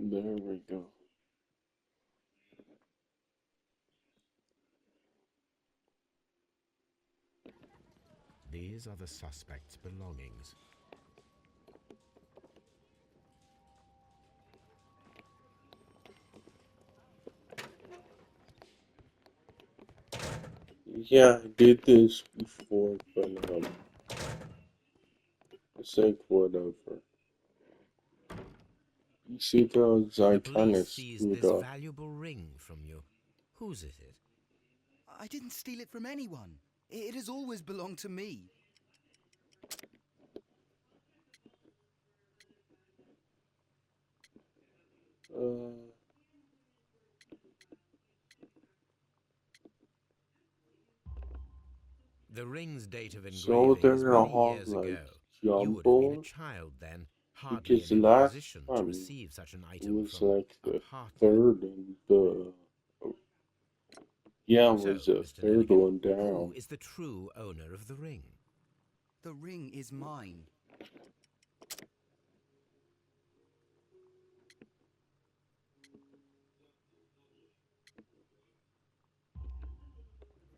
There we go. These are the suspect's belongings. Yeah, I did this before, but it's like whatever. You see those I The kind police of seized screwed this up. valuable ring from you. Whose is it? I didn't steal it from anyone. It has always belonged to me. Uh, The ring's date of so engraving is they're many all years like ago. You would have been a jumbled child then, hardly because in the any last position to time receive such an it item was from like a the partner. third and the yeah, it So, was the Mr. third Nelligan, one who down. is the true owner of the ring? The ring is mine.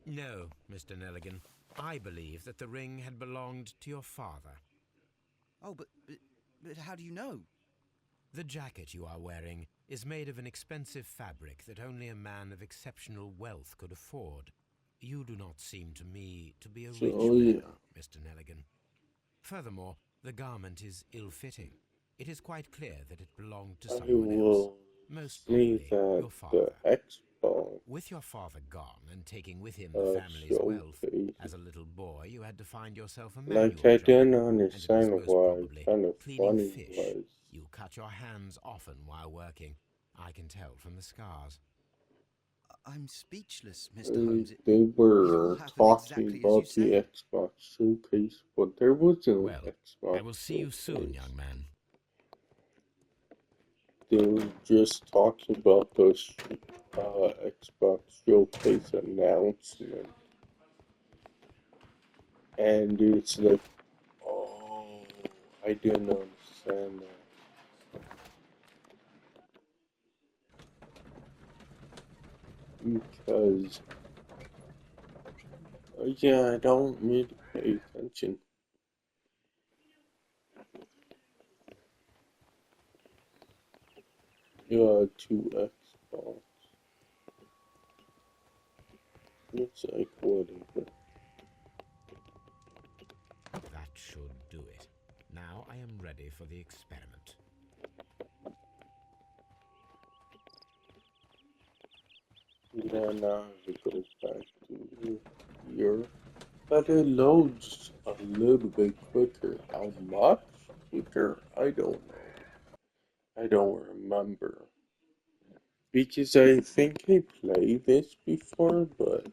No, Mr. Nelligan. I believe that the ring had belonged to your father. Oh, but how do you know? The jacket you are wearing is made of an expensive fabric that only a man of exceptional wealth could afford. You do not seem to me to be a rich So man, yeah, Mr. Nelligan. Furthermore, the garment is ill-fitting. It is quite clear that it belonged to I someone else, will most say probably that your the father. Xbox With your father gone and taking with him the family's wealth, showcase. as a little boy you had to find yourself a Like manual I job, didn't and it was understand most why probably kind of cleaning funny fish. was You cut your hands often while working. I can tell from the scars. I'm speechless, Mr. Holmes. they It all were happened talking exactly as you about the say. Xbox showcase, but there wasn't Well, an Xbox I will see you soon, showcase. young man. They were just talking about the Xbox showcase announcement, and it's like, oh, I didn't understand that because, yeah, I don't really pay attention. To Xbox. It's like whatever. That should do it. Now I am ready for the experiment. Yeah, now it goes back to here. But it loads a little bit quicker. How much quicker? I don't know. I don't remember. Because I think I played this before, but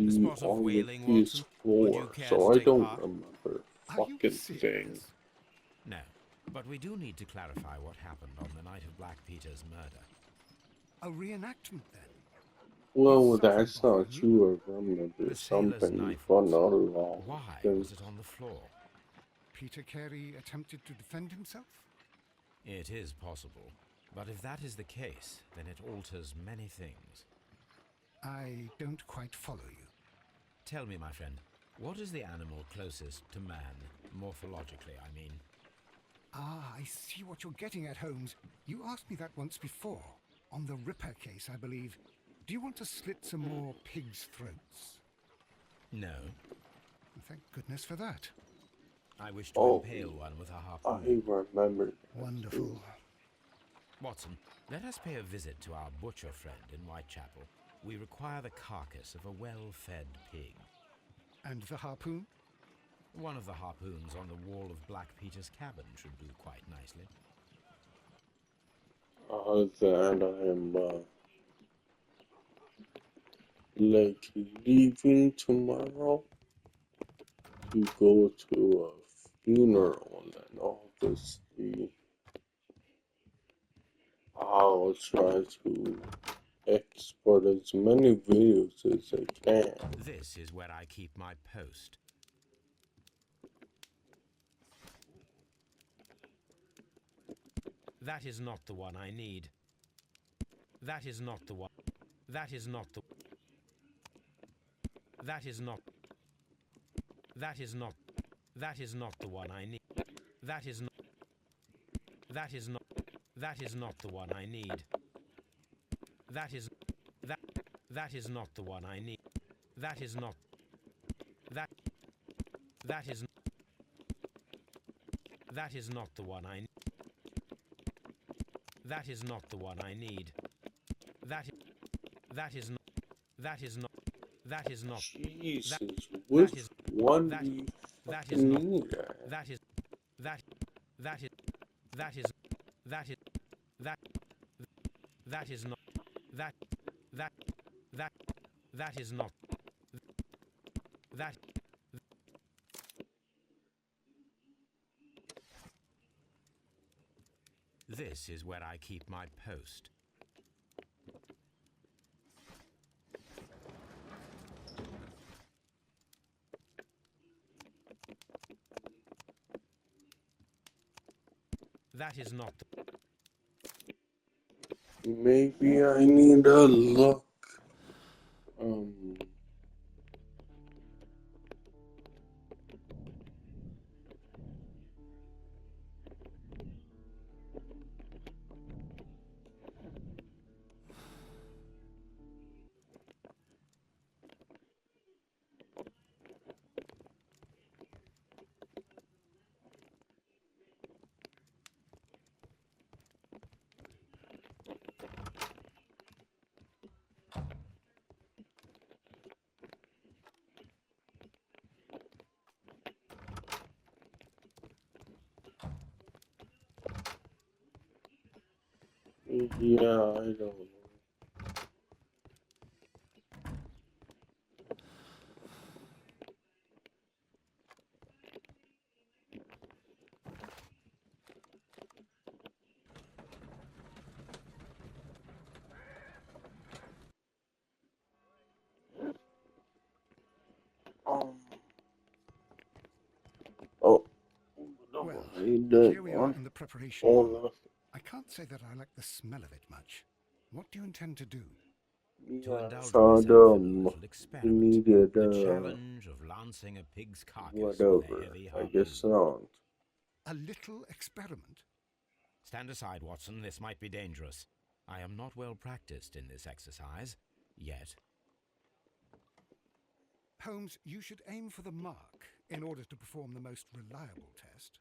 The obviously spot of on the whaling, Watson? Would you PS4, care to so I take don't part? remember Are you fucking thing. serious? No, but we do need to clarify what happened on the night of Black Peter's murder. A reenactment then? Is Well, something that's bothering not you? true. I remember The sailor's something knife, but not Watson. a lot of Why things. was it on the floor? Peter Carey attempted to defend himself? It is possible. But if that is the case, then it alters many things. I don't quite follow you. Tell me, my friend, what is the animal closest to man, morphologically, I mean? Ah, I see what you're getting at, Holmes. You asked me that once before. On the Ripper case, I believe. Do you want to slit some more pigs' throats? No. Thank goodness for that. I wish to Oh, impale one with a I harpoon. remember that too. Wonderful. Watson, let us pay a visit to our butcher friend in Whitechapel. We require the carcass of a well-fed pig. And the harpoon? One of the harpoons on the wall of Black Peter's cabin should do quite nicely. Then I'm like leaving tomorrow to go to a funeral, and obviously I'll try to export as many videos as I can. This is where I keep my post. That is not the one I need. That is not the one. That is not the. That is not. That is not. That is not the one I need. That is not. That is not. That is not the one I need. That is. That. That is not the one I need. That is not. That. That is. That is not the one I need. That is not the one I need. That is not. That is not. That is not. Jesus, That which is. one That. do you That is fucking not. need? That is. That. That is. That is. That is. That. That is not. That. That. That. That is not. That. This is where I keep my post. That is not. Maybe I need a look. Um. Yeah, I don't know. Um. Oh. No, Well, I need that here we are one. in the preparation Oh, room. no. I can't say that I like the smell of it much. What do you intend to do? To Yeah, indulge found myself in a little we experiment. needed The challenge of lancing a pig's carcass with a whatever. heavy I harpoon. guess not. A little experiment? Stand aside, Watson. This might be dangerous. I am not well practiced in this exercise. Yet. Holmes, you should aim for the mark in order to perform the most reliable test.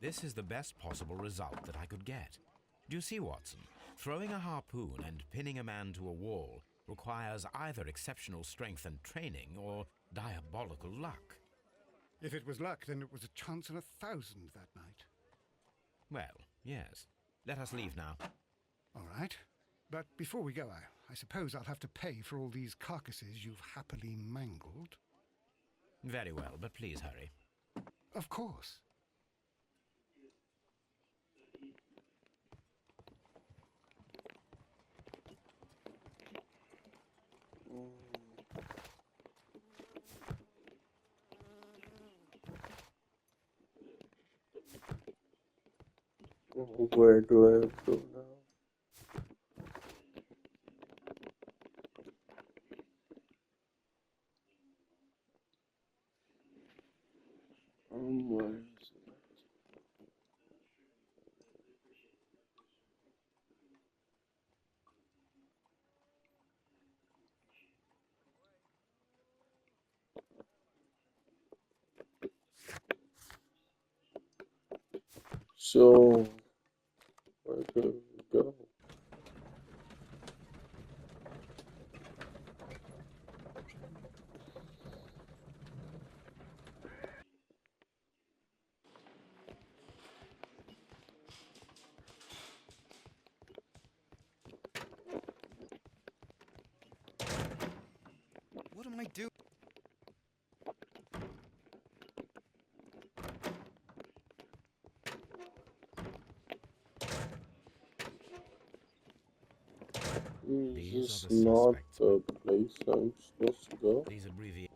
This is the best possible result that I could get. Do you see, Watson? Throwing a harpoon and pinning a man to a wall requires either exceptional strength and training or diabolical luck. If it was luck, then it was a chance in 1,000 that night. Well, yes. Let us leave now. All right. But before we go, I suppose I'll have to pay for all these carcasses you've happily mangled. Very well, but please hurry. Of course. Where do I go now? Where is it? So, where do we go? What am I doing? These Is are this the not suspects. the place I'm supposed to go? These abbreviations.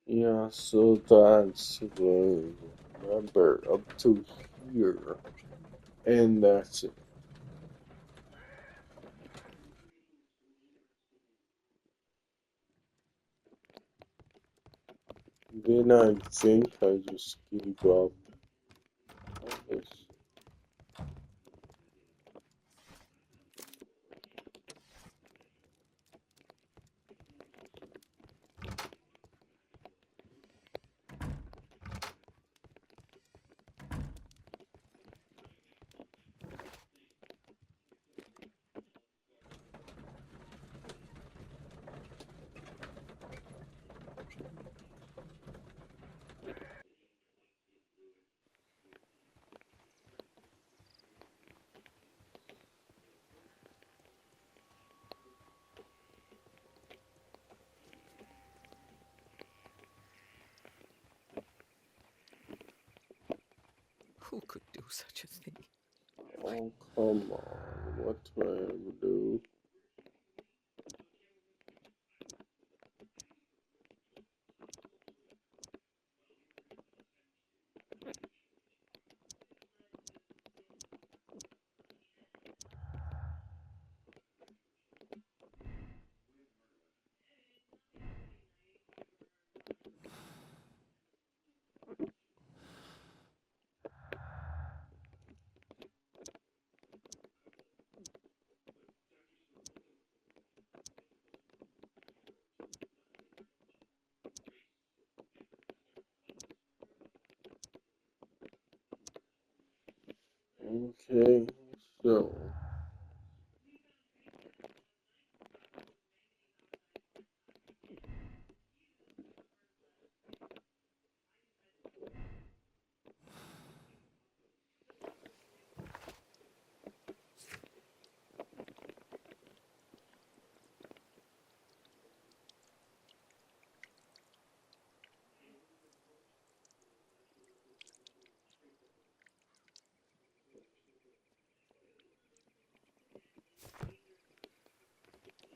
Yeah, so that's remember up to here, and that's it. Then I think I just gave up on this. Who could do such a thing? Oh, come on, what do I ever do? Okay, so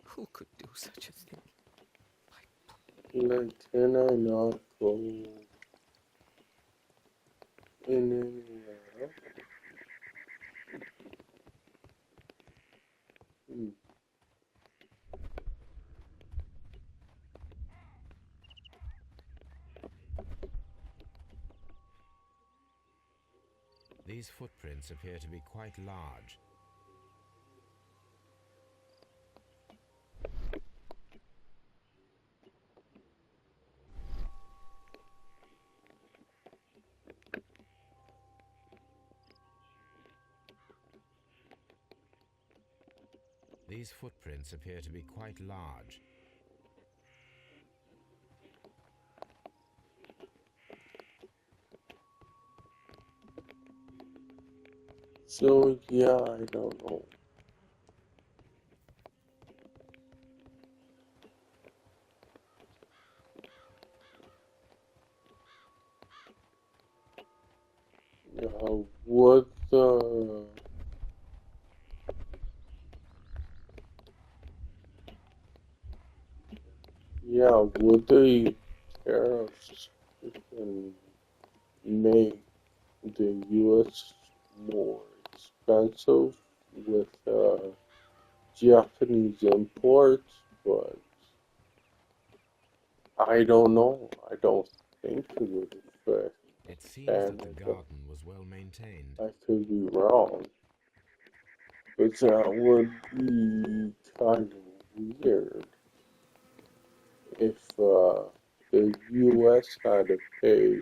Who could do such a thing? like, can I not go in anywhere? Hmm. These footprints appear to be quite large. These footprints appear to be quite large. So yeah, I don't know. What the? Yeah, would the tariffs freaking make the U.S. more expensive with Japanese imports? But I don't know. I don't think it would affect It seems that the Canada. garden was well maintained. I could be wrong, but that would be kind of weird if the U.S. had to pay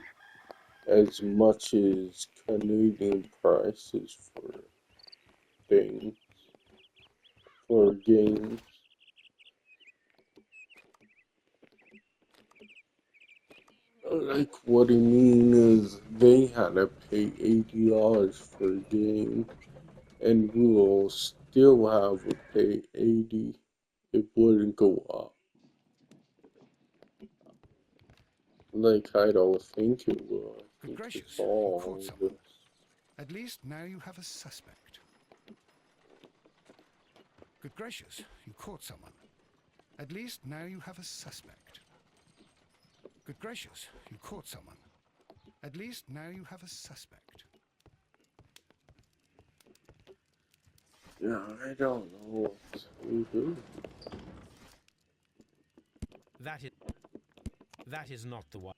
as much as Canadian prices for things, for games. Like, what I mean is they had to pay $80 for a game, and we will still have to pay 80. It wouldn't go up. Like, I don't think it will. I Good think it's gracious, you caught all someone. just... At least now you have a suspect. Good gracious, you caught someone. At least now you have a suspect. Good gracious, you caught someone. At least now you have a suspect. Yeah, I don't know what to do. That is not the one.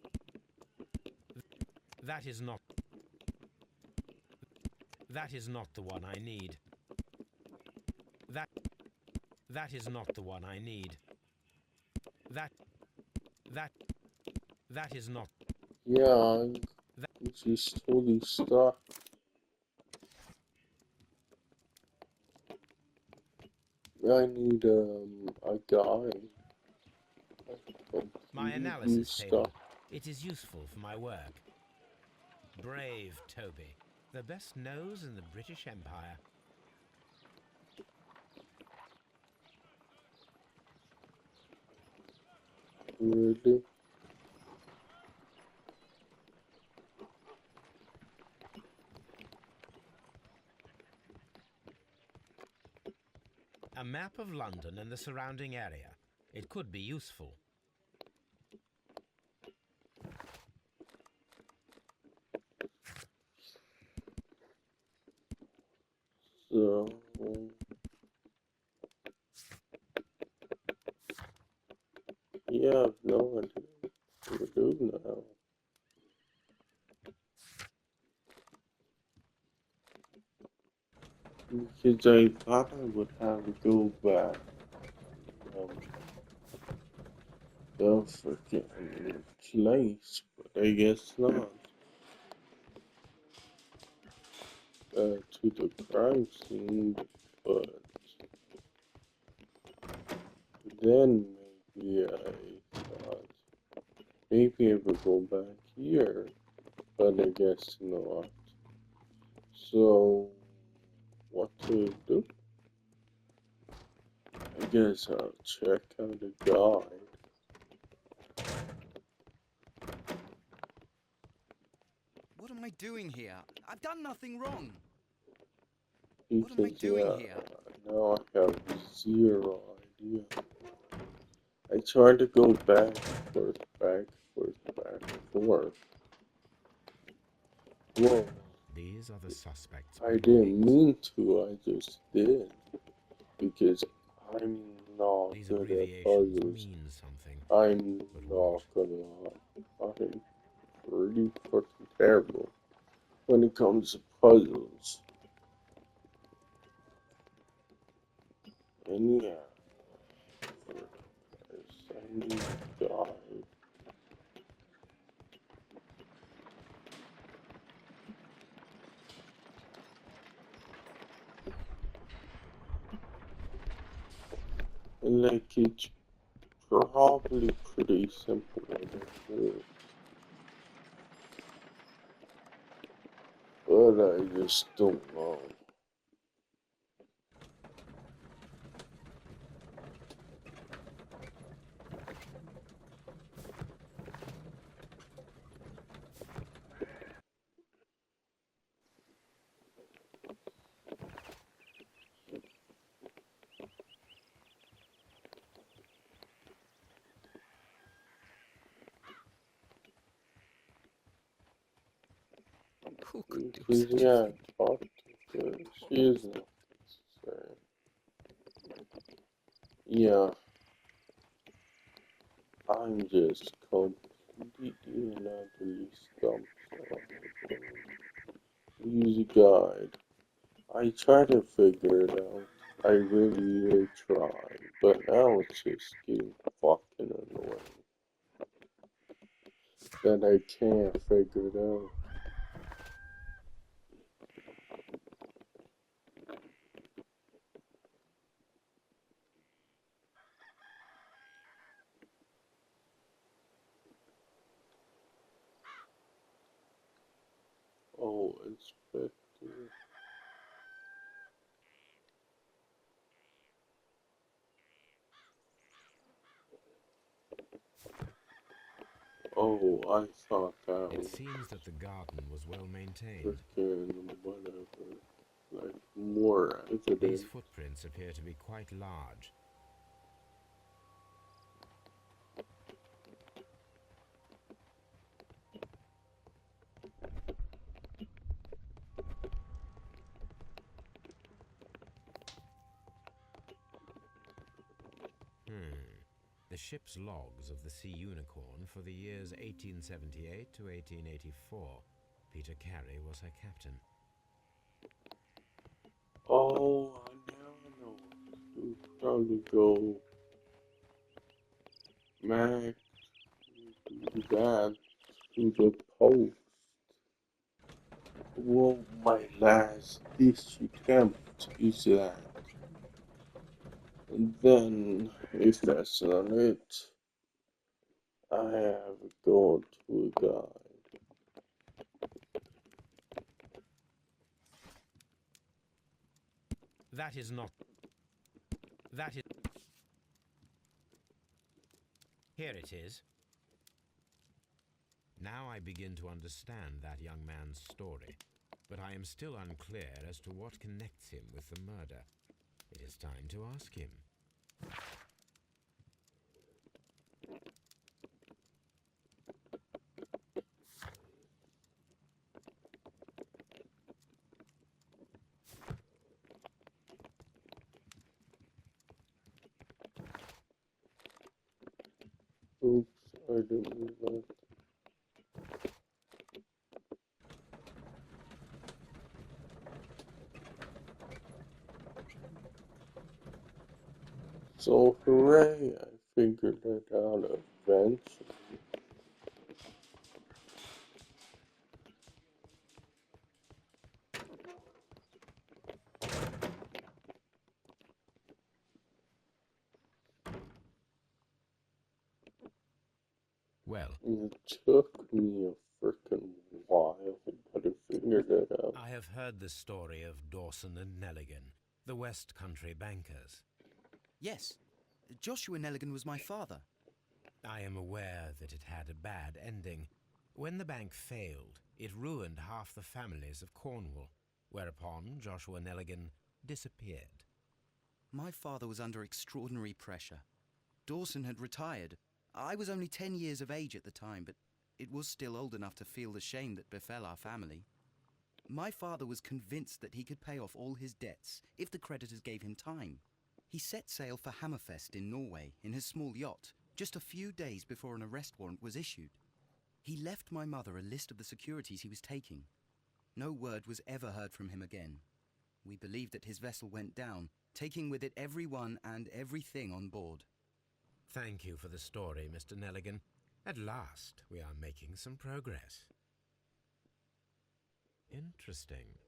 That is not the one I need. That is not the one I need. That is not Yeah, that I'm just totally stuck. I need a guy. I'm my completely analysis table. stuck. It is useful for my work. Brave Toby, the best nose in the British Empire. Really? A map of London and the surrounding area. It could be useful. So, yeah, I have no idea what to do now. Because I thought I would have to go back. Um, the freaking place, but I guess not. To the crime scene, but then maybe I thought maybe I would go back here, but I guess not. So, what to do? I guess I'll check out the guide. What am I doing here? I've done nothing wrong. What am I Because, doing yeah, here? now I have zero idea. I tried to go back, back, forth. Whoa, These are the suspect's I didn't belongings. mean to, I just did. Because I'm not These good at abbreviations puzzles. mean something. I'm But not what? gonna lie. I'm pretty fucking terrible when it comes to puzzles. And yeah, I need a guide. And like, it's probably pretty simple what I do. But I just don't know. Who could do Because such a yeah, thing? talk to her. She is not necessary. Yeah, I'm just completely and utterly stumped. So use a guide. I try to figure it out. I really did try, but now it's just getting fucking annoying that I can't figure it out. Oh, Inspector. Oh, I thought that It was seems that the garden was well maintained. freaking whatever. Like, more These evidence. footprints appear to be quite large. The ship's logs of the Sea Unicorn for the years 1878 to 1884. Peter Carey was her captain. Oh, now I know. You probably go Mac do that to the post. Well, my last dish attempt is that. And then, if that's not it, I have to go to a guide. That is not. That is. Here it is. Now I begin to understand that young man's story, but I am still unclear as to what connects him with the murder. It is time to ask him. Oops, I didn't realize. So, hooray, I figured it out eventually. Well, It took me a freaking while, but I figured it out. I have heard the story of Dawson and Nelligan, the West Country bankers. Yes, Joshua Nelligan was my father. I am aware that it had a bad ending. When the bank failed, it ruined half the families of Cornwall, whereupon Joshua Nelligan disappeared. My father was under extraordinary pressure. Dawson had retired. I was only 10 years of age at the time, but it was still old enough to feel the shame that befell our family. My father was convinced that he could pay off all his debts if the creditors gave him time. He set sail for Hammerfest in Norway in his small yacht just a few days before an arrest warrant was issued. He left my mother a list of the securities he was taking. No word was ever heard from him again. We believe that his vessel went down, taking with it everyone and everything on board. Thank you for the story, Mr. Nelligan. At last, we are making some progress. Interesting.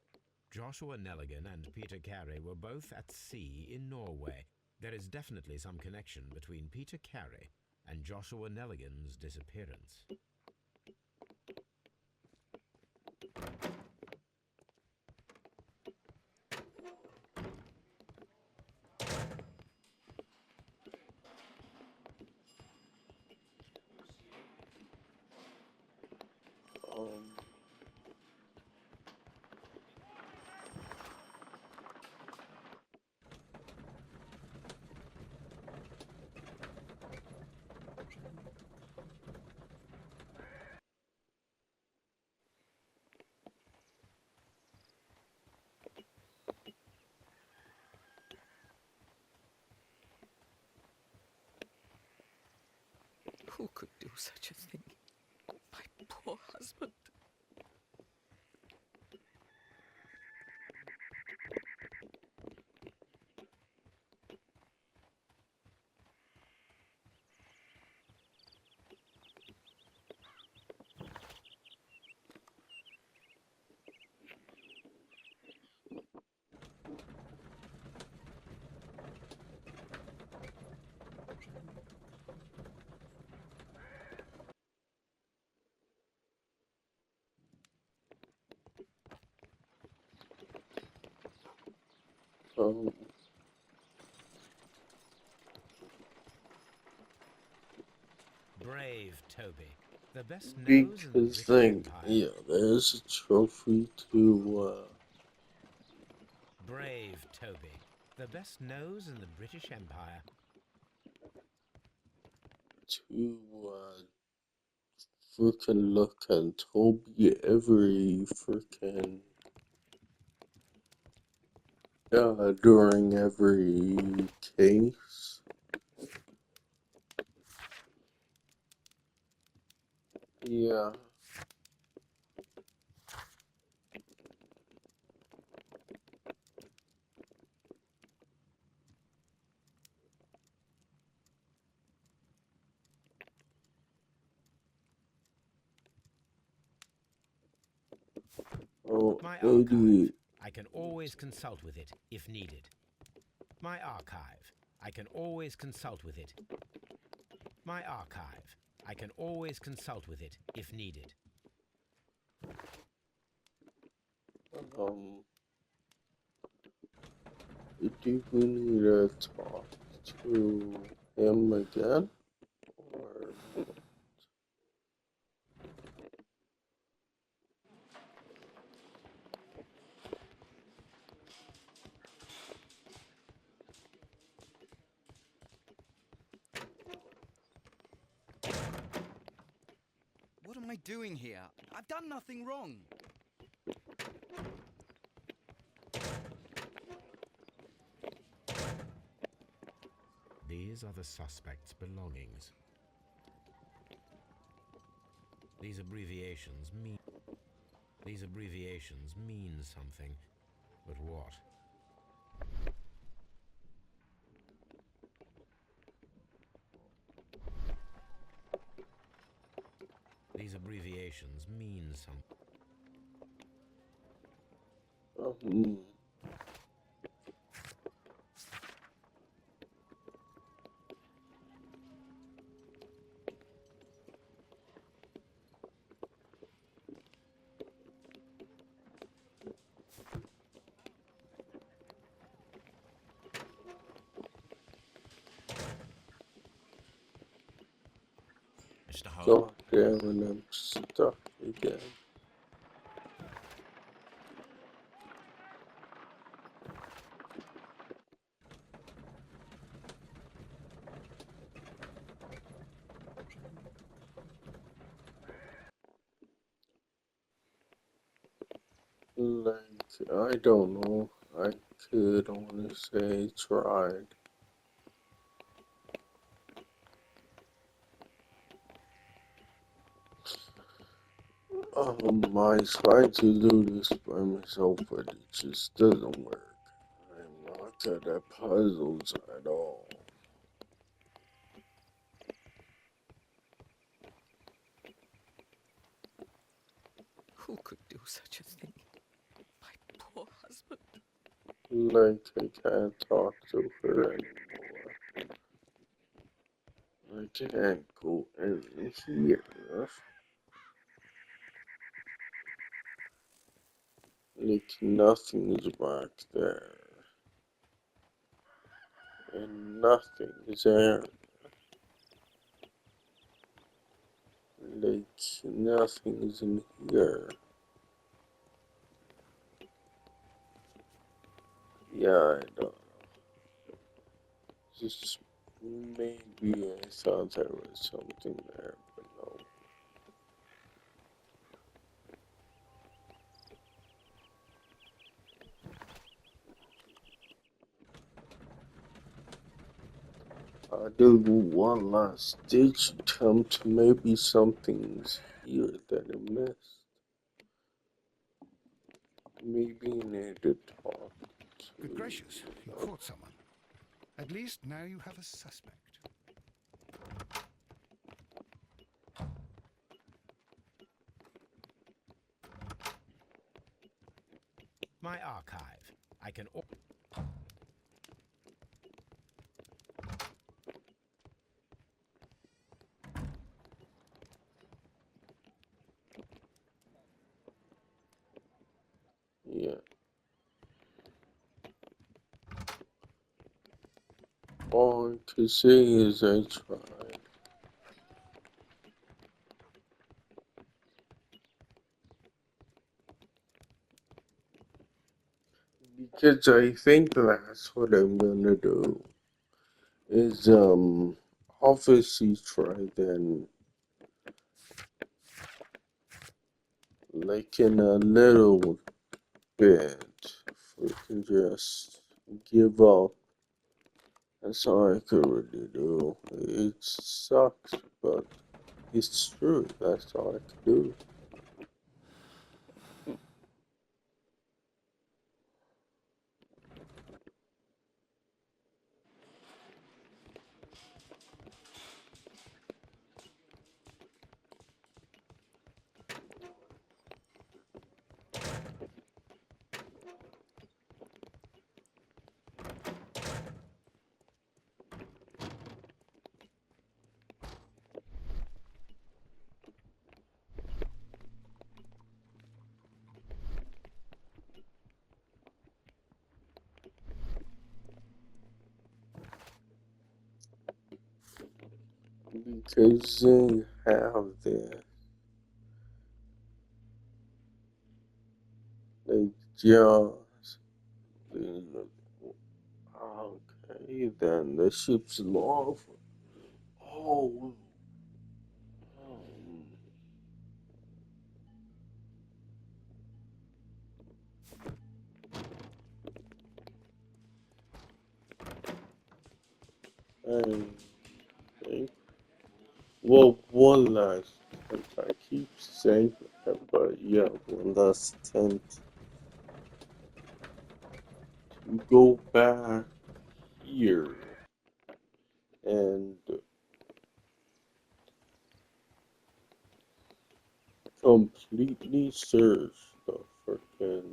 Joshua Nelligan and Peter Carey were both at sea in Norway. There is definitely some connection between Peter Carey and Joshua Nelligan's disappearance. Um, Who could do such a thing? My poor husband. um, Brave Toby. The best nose in the Because British then, Empire. yeah, there's a trophy Brave Toby. The best nose in the British Empire. to freaking look at Toby every freaking during every case. Yeah. Oh, My archive. idiot. I can always consult with it if needed. My archive. I can always consult with it. My archive. I can always consult with it if needed. Do we need to talk to him again? Or What am I doing here? I've done nothing wrong. These are the suspect's belongings. These abbreviations mean something. But what? These abbreviations mean something. um, Mr. Holmes. God damn it, I'm stuck again. Like, I don't know. I could only say tried. I tried to do this by myself, but it just doesn't work. I'm not good at puzzles at all. Who could do such a thing? My poor husband. Like, I can't talk to her anymore. I can't go in here. Like, nothing's back there. And nothing's there. Like, nothing's in here. Yeah, I don't know. Just maybe I thought there was something there, but no. I'll do one last ditch attempt. Maybe something's here that I missed. Maybe I need to talk Good to. gracious, you caught someone. At least now you have a suspect. My archive. I can. Yeah. All I could say is I tried. Because I think that's what I'm gonna do. Is obviously try then like in a little bit if we can just give up. That's all I could really do. It sucks, but it's true. That's all I could do. Because they have this, like, just, okay, then the ship's lost. Oh, um, I think, well, one last attempt. I keep saying that, but yeah, one last attempt to go back here and completely search the frickin'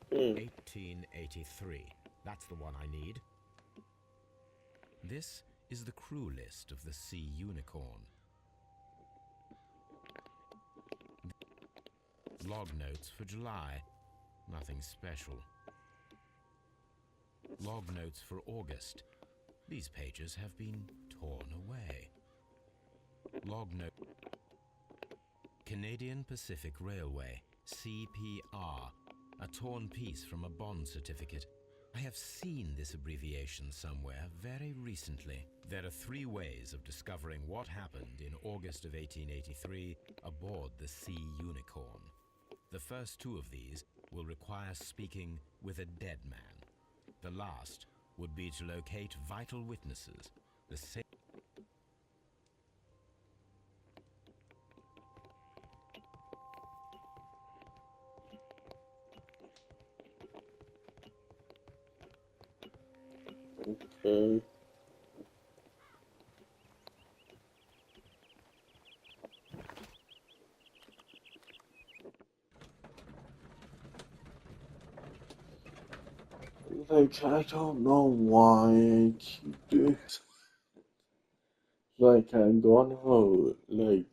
thing. 1883. That's the one I need. This is the crew list of the Sea Unicorn. Log notes for July. Nothing special. Log notes for August. These pages have been torn away. Log note. Canadian Pacific Railway, CPR. A torn piece from a bond certificate. I have seen this abbreviation somewhere very recently. There are 3 ways of discovering what happened in August of 1883 aboard the Sea Unicorn. The first 2 of these will require speaking with a dead man. The last would be to locate vital witnesses. The same. Okay. Like, I don't know why I keep doing this. Like, I'm gonna, like,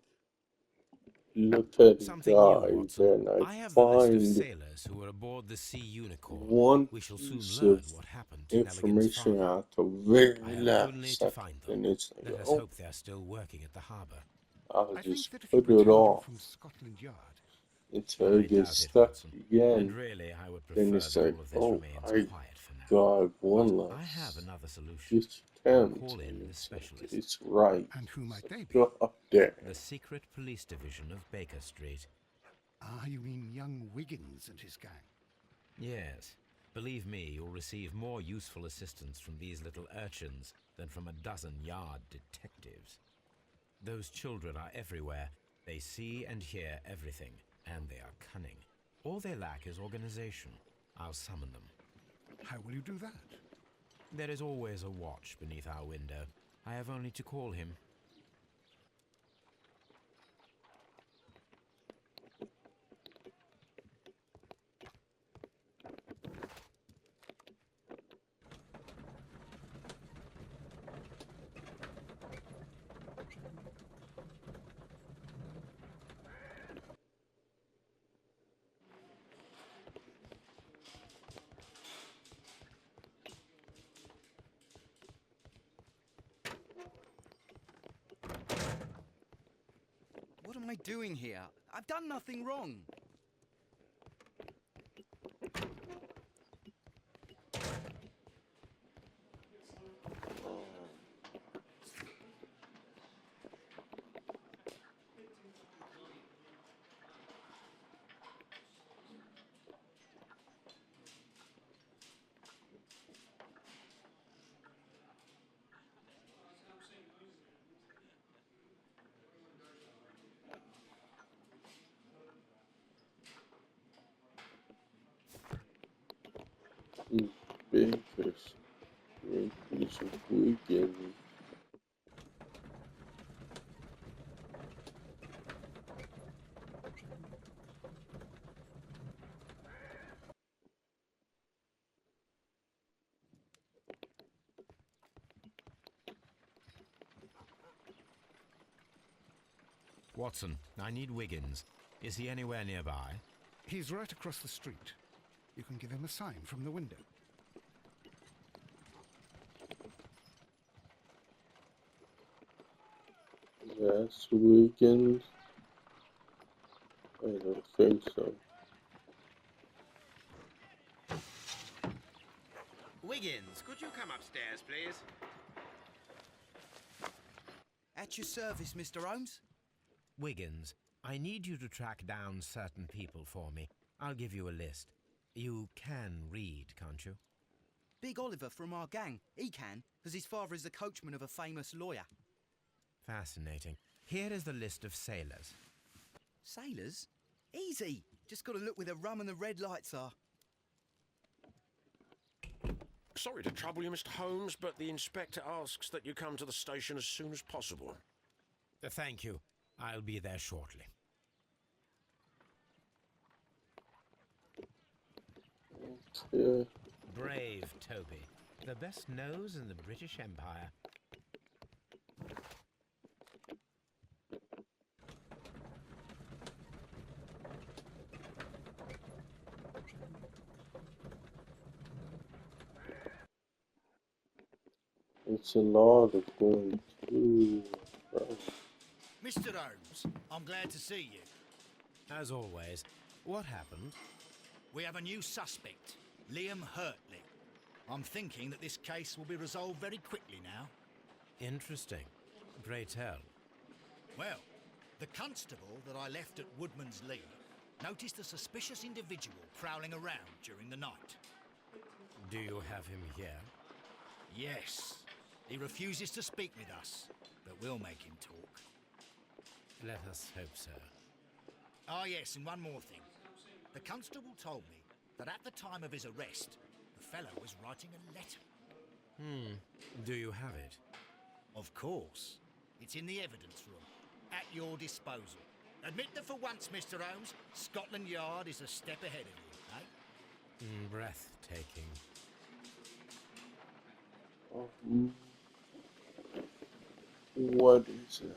look at the Something new, guy, Watson. then I I have the list of find sailors who were aboard the Sea Unicorn. one We shall soon piece of learn what happened to Nelligan's information father. at the very I have last only to second, find them. and it's like, Let us oh, hope they are still working at the harbour. I'll I think just that if you put it returned him off from Scotland Yard, until I it gets doubt it, stuck Watson. And again. really, I would Then prefer it's that like, all of this oh, remains I quiet for now. got But one I have last another solution. just I'll attempt, call in and the it's like, specialist. it's right. and who might they be? God damn. The secret police division of Baker Street. Ah, you mean young Wiggins and his gang? Yes. Believe me, you'll receive more useful assistance from these little urchins than from a dozen yard detectives. Those children are everywhere. They see and hear everything, and they are cunning. All they lack is organization. I'll summon them. How will you do that? There is always a watch beneath our window. I have only to call him. What am I doing here? I've done nothing wrong. Bakers. Great piece of weekend. Watson, I need Wiggins. Is he anywhere nearby? He's right across the street. You can give him a sign from the window. Last weekend? I don't think so. Wiggins, could you come upstairs, please? At your service, Mr. Holmes. Wiggins, I need you to track down certain people for me. I'll give you a list. You can read, can't you? Big Oliver from our gang. He can, because his father is the coachman of a famous lawyer. Fascinating. Here is the list of sailors. Sailors? Easy. Just got to look where the rum and the red lights are. Sorry to trouble you, Mr. Holmes, but the inspector asks that you come to the station as soon as possible. Thank you. I'll be there shortly. Yeah. Brave Toby. The best nose in the British Empire. It's a lot of going to. Mr. Holmes, I'm glad to see you. As always, what happened? We have a new suspect, Liam Hurtley. I'm thinking that this case will be resolved very quickly now. Interesting. Pray tell. Well, the constable that I left at Woodman's Lee noticed a suspicious individual prowling around during the night. Do you have him here? Yes, he refuses to speak with us, but we'll make him talk. Let us hope so. Ah, yes, and one more thing. The constable told me that at the time of his arrest, the fellow was writing a letter. Do you have it? Of course. It's in the evidence room, at your disposal. Admit that for once, Mr. Holmes, Scotland Yard is a step ahead of you, eh? Breathtaking. What is it?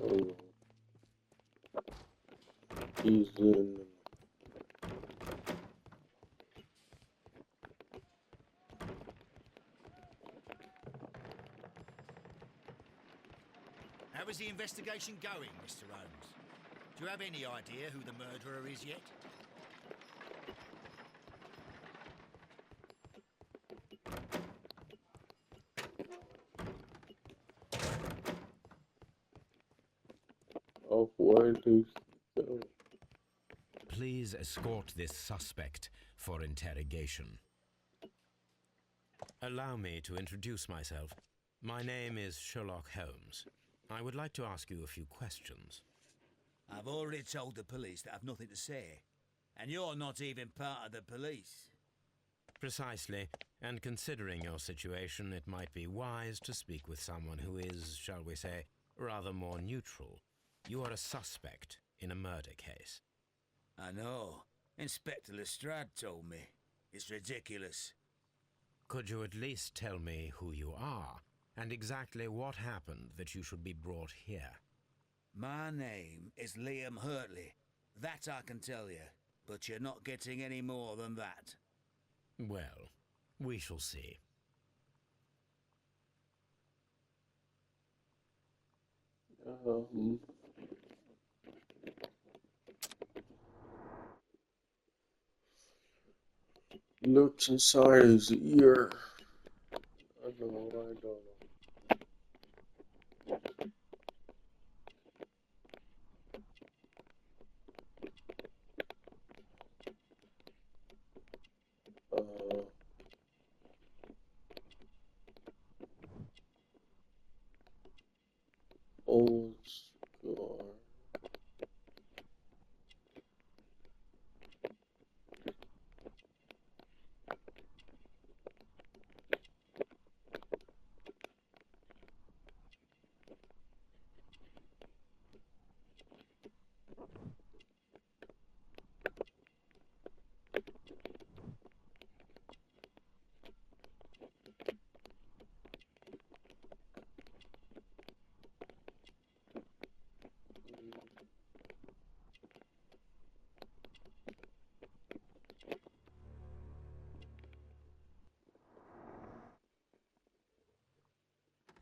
Oh. He's in. How is the investigation going, Mr. Holmes? Do you have any idea who the murderer is yet? Of where he's going. Please escort this suspect for interrogation. Allow me to introduce myself. My name is Sherlock Holmes. I would like to ask you a few questions. I've already told the police that I've nothing to say. And you're not even part of the police. Precisely, and considering your situation, it might be wise to speak with someone who is, shall we say, rather more neutral. You are a suspect in a murder case. I know. Inspector Lestrade told me. It's ridiculous. Could you at least tell me who you are, and exactly what happened that you should be brought here? My name is Liam Hurtley. That I can tell you. But you're not getting any more than that. Well, we shall see. Looks inside his ear. I don't know.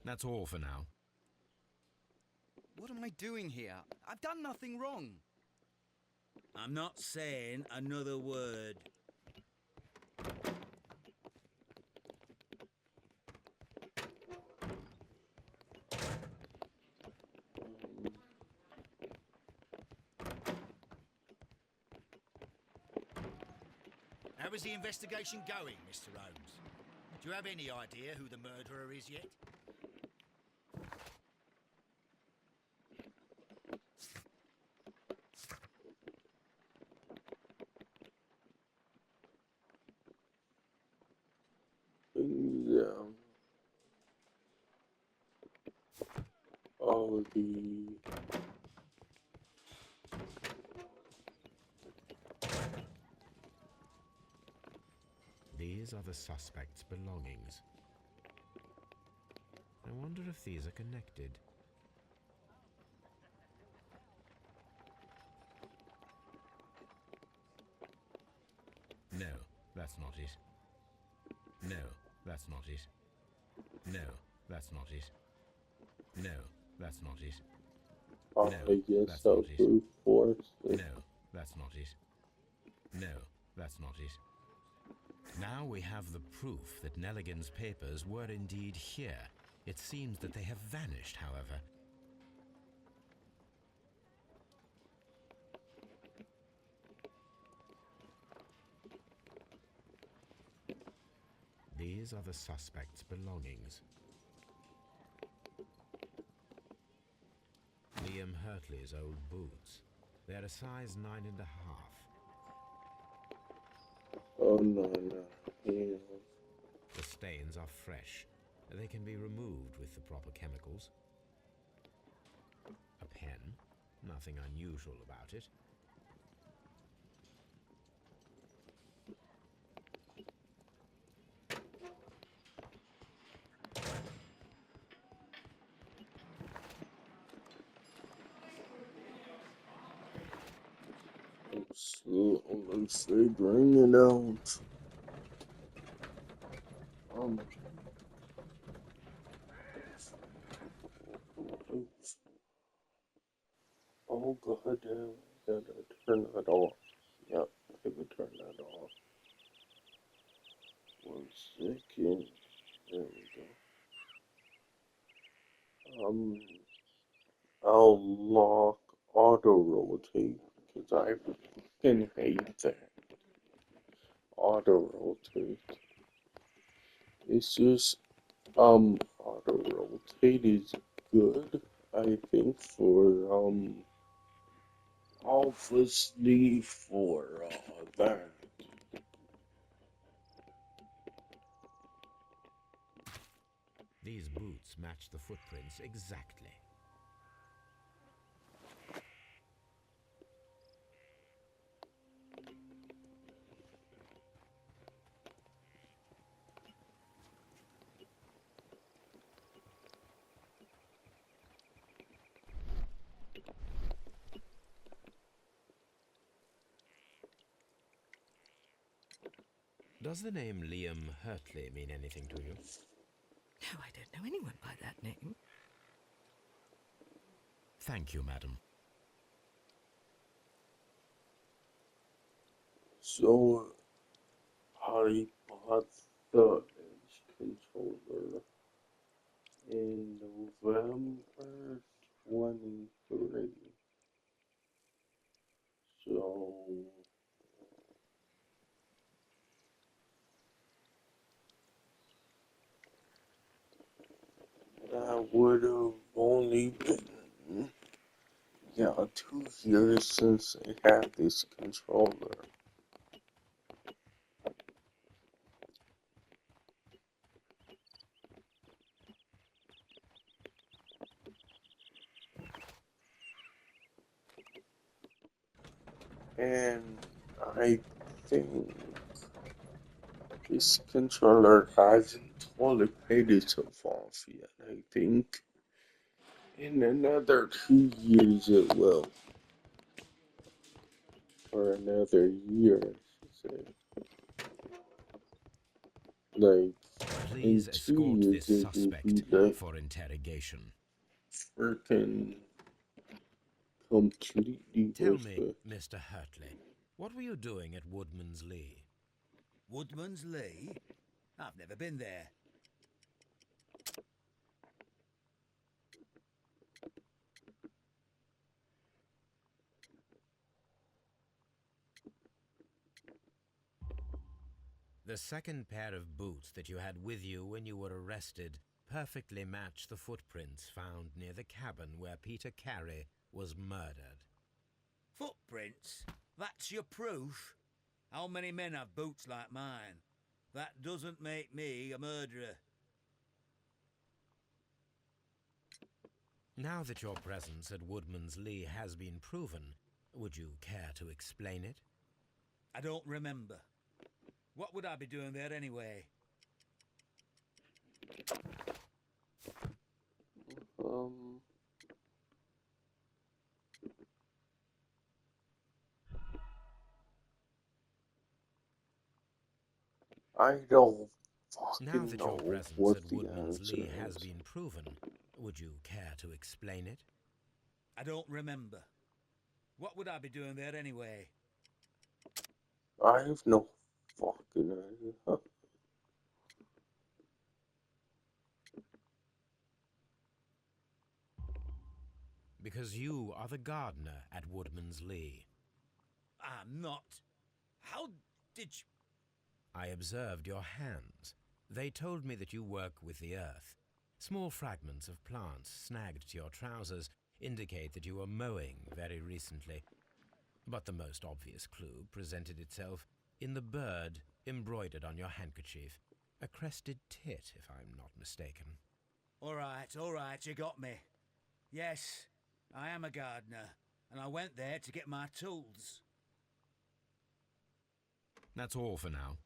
That's all for now. What am I doing here? I've done nothing wrong. I'm not saying another word. How is the investigation going, Mr. Holmes? Do you have any idea who the murderer is yet? Yeah. All the These are the suspect's belongings. I wonder if these are connected. No, that's not it. No, that's not it. No, that's not it. No, that's not it. I guess that's I'll not it. brute force it. No, that's not it. No, that's not it. Now we have the proof that Nelligan's papers were indeed here. It seems that they have vanished, however. These are the suspect's belongings. Liam Hurtley's old boots. They're a size 9.5. Oh no. Yeah. The stains are fresh. They can be removed with the proper chemicals. A pen. Nothing unusual about it. I'm slowly figuring it out. Oops. Oh god damn, I gotta turn that off. Yep, I would turn that off. 1 second. There we go. I'll lock auto rotate because I fucking hate that. Auto rotate. It's just auto rotate is good, I think, for obviously for that. These boots match the footprints exactly. Does the name Liam Hurtley mean anything to you? No, I don't know anyone by that name. Thank you, madam. So I bought the Edge controller in November 23. So that would have only been, 2 years since I had this controller. And I think this controller hasn't totally paid itself off yet. I think in another 2 years it will. Or another year, I should say. Like, Please And escort two this is it would be suspect like for interrogation. freaking completely Tell me, worthless. Mr. Hurtley, what were you doing at Woodman's Lee? Woodman's Lee? I've never been there. The second pair of boots that you had with you when you were arrested perfectly match the footprints found near the cabin where Peter Carey was murdered. Footprints? That's your proof? How many men have boots like mine? That doesn't make me a murderer. Now that your presence at Woodman's Lee has been proven, would you care to explain it? I don't remember. What would I be doing there anyway? I don't Now fucking that your know presence what at the Woodman's answer Lee has is. been proven, would you care to explain it? I don't remember. What would I be doing there anyway? I have no fucking idea. Because you are the gardener at Woodman's Lee. I'm not. How did you... I observed your hands. They told me that you work with the earth. Small fragments of plants snagged to your trousers indicate that you were mowing very recently. But the most obvious clue presented itself in the bird embroidered on your handkerchief. A crested tit, if I'm not mistaken. All right, you got me. Yes, I am a gardener, and I went there to get my tools. That's all for now.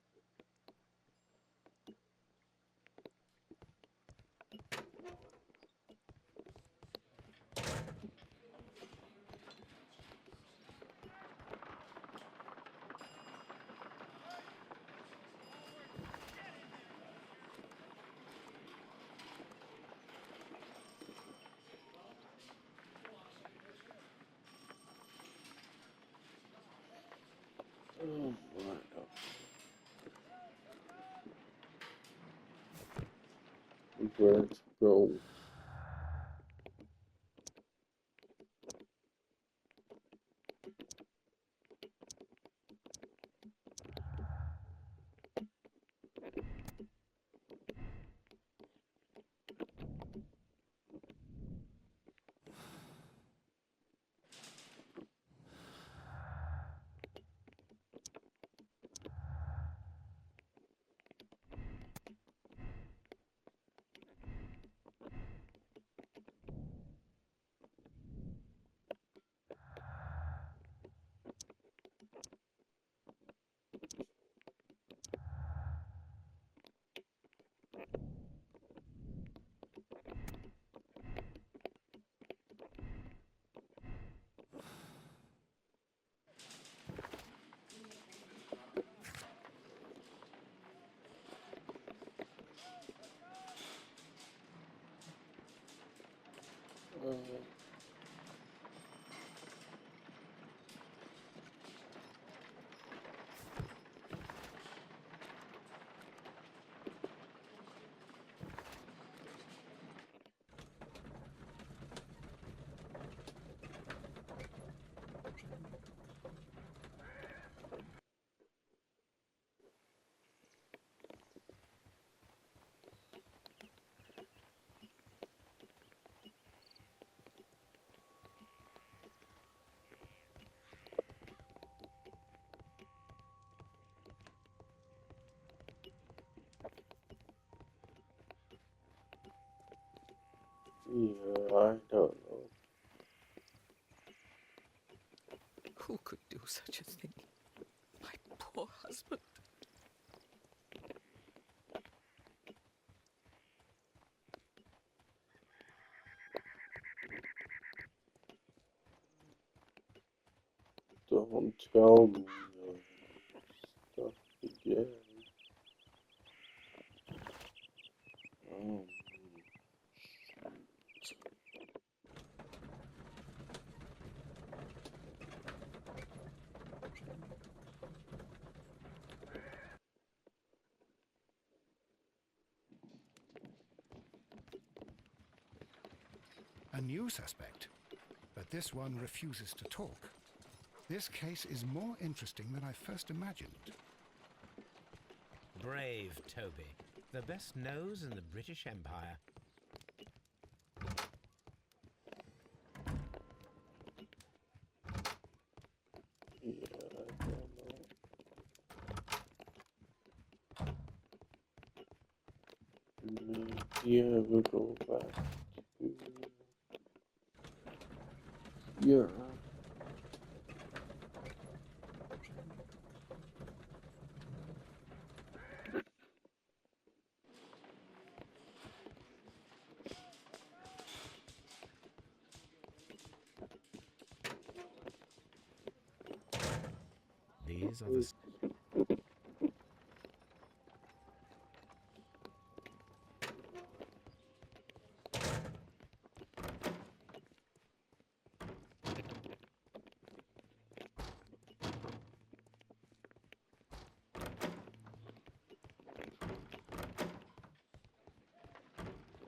Oh my god. Let's go. Yeah, I don't know. Who could do such a thing? My poor husband. Don't tell me stuff again. A new suspect, but this one refuses to talk. This case is more interesting than I first imagined. Brave Toby, the best nose in the British Empire. Yeah, we'll go back to here. These are the...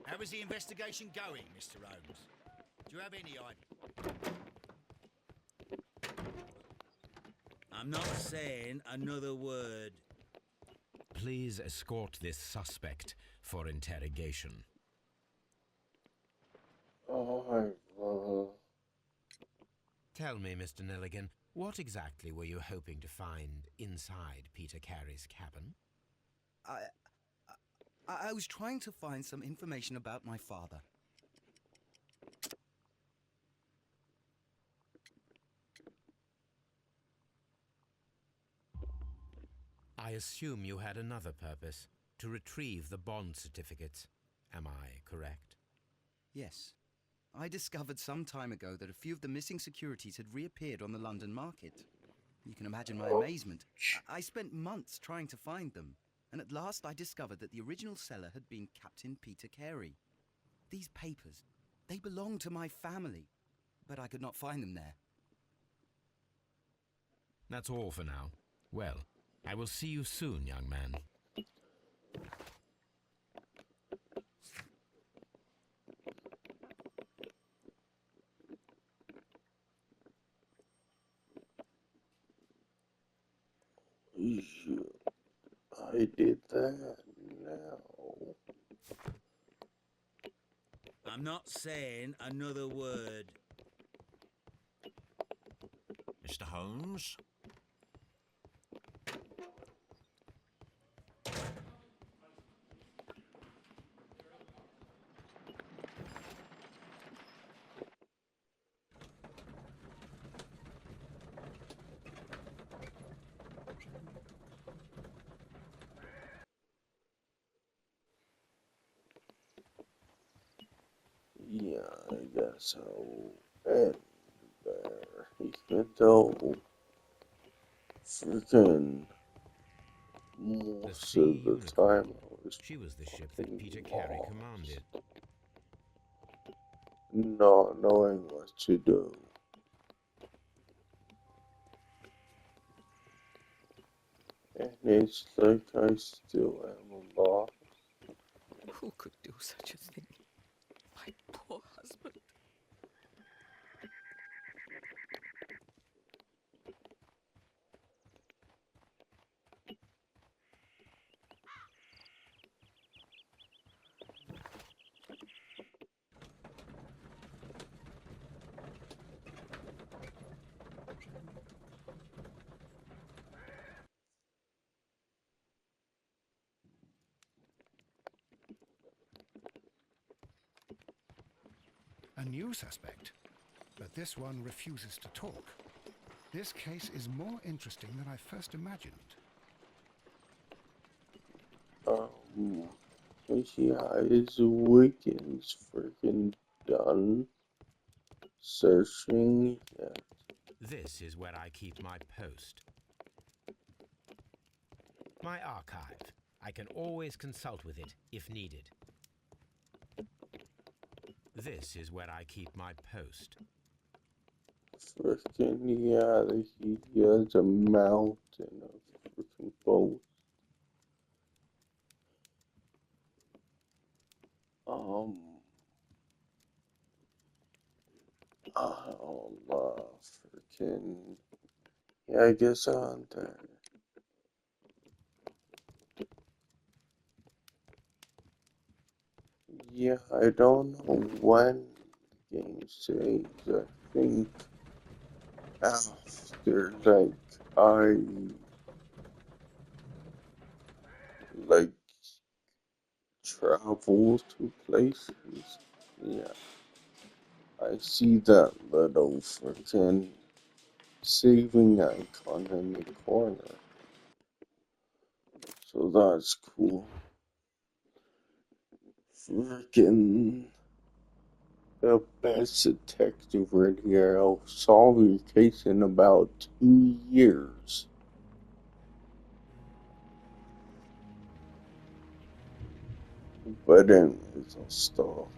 How is the investigation going, Mr. Holmes? Do you have any idea? I'm not saying another word. Please escort this suspect for interrogation. Oh, Tell me, Mr. Nelligan, what exactly were you hoping to find inside Peter Carey's cabin? I was trying to find some information about my father. I assume you had another purpose, to retrieve the bond certificates. Am I correct? Yes. I discovered some time ago that a few of the missing securities had reappeared on the London market. You can imagine my amazement. I spent months trying to find them, and at last I discovered that the original seller had been Captain Peter Carey. These papers, they belong to my family, but I could not find them there. That's all for now. Well, I will see you soon, young man. I did that now. I'm not saying another word. Mr. Holmes? Yeah, I guess I'll end there. Even though freaking most Sea of the Unicorn. time I was She was the ship that Peter fucking Carey lost, commanded. not knowing what to do. And it's like I still am lost. Who could do such a thing? My poor husband. A new suspect, but this one refuses to talk. This case is more interesting than I first imagined. Yeah, is Wiggins freaking done searching yet? This is where I keep my post. My archive. I can always consult with it if needed. This is where I keep my post. Freaking yeah, he has a mountain of freaking boats. Oh, freaking. Yeah, I guess on there. Yeah, I don't know when the game saves. I think after, like, I, like, travel to places. Yeah, I see that little freaking saving icon in the corner. So that's cool. Freaking the best detective in here. I'll solve your case in about 2 years. But anyways, I'll stop.